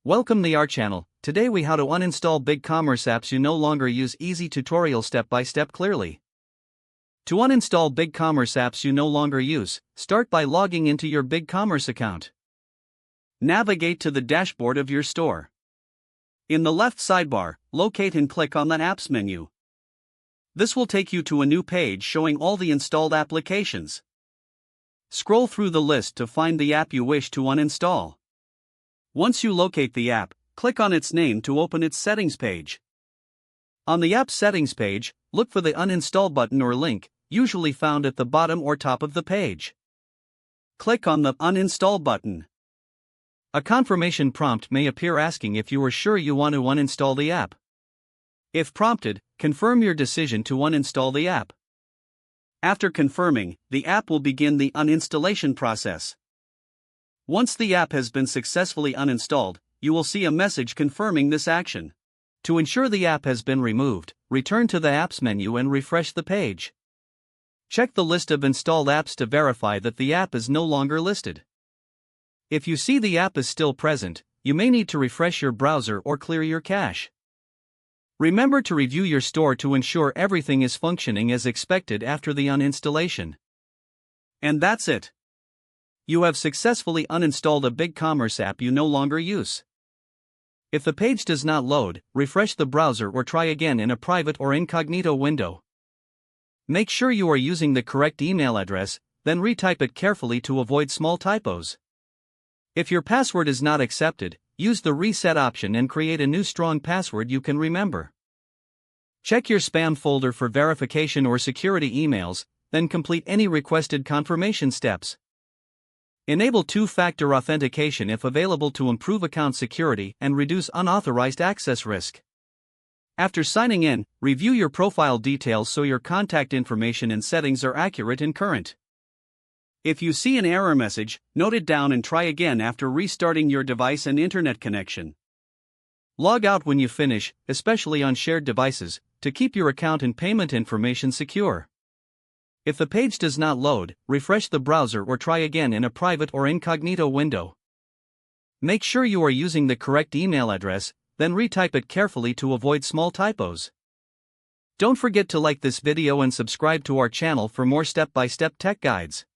Welcome to our channel. Today we how to uninstall BigCommerce apps you no longer use. Easy tutorial step by step clearly. To uninstall BigCommerce apps you no longer use, start by logging into your BigCommerce account. Navigate to the dashboard of your store. In the left sidebar, locate and click on the Apps menu. This will take you to a new page showing all the installed applications. Scroll through the list to find the app you wish to uninstall. Once you locate the app, click on its name to open its settings page. On the app settings page, look for the uninstall button or link, usually found at the bottom or top of the page. Click on the uninstall button. A confirmation prompt may appear asking if you are sure you want to uninstall the app. If prompted, confirm your decision to uninstall the app. After confirming, the app will begin the uninstallation process. Once the app has been successfully uninstalled, you will see a message confirming this action. To ensure the app has been removed, return to the Apps menu and refresh the page. Check the list of installed apps to verify that the app is no longer listed. If you see the app is still present, you may need to refresh your browser or clear your cache. Remember to review your store to ensure everything is functioning as expected after the uninstallation. And that's it. You have successfully uninstalled a BigCommerce app you no longer use. If the page does not load, refresh the browser or try again in a private or incognito window. Make sure you are using the correct email address, then retype it carefully to avoid small typos. If your password is not accepted, use the reset option and create a new strong password you can remember. Check your spam folder for verification or security emails, then complete any requested confirmation steps. Enable two-factor authentication if available to improve account security and reduce unauthorized access risk. After signing in, review your profile details so your contact information and settings are accurate and current. If you see an error message, note it down and try again after restarting your device and internet connection. Log out when you finish, especially on shared devices, to keep your account and payment information secure. If the page does not load, refresh the browser or try again in a private or incognito window. Make sure you are using the correct email address, then retype it carefully to avoid small typos. Don't forget to like this video and subscribe to our channel for more step-by-step tech guides.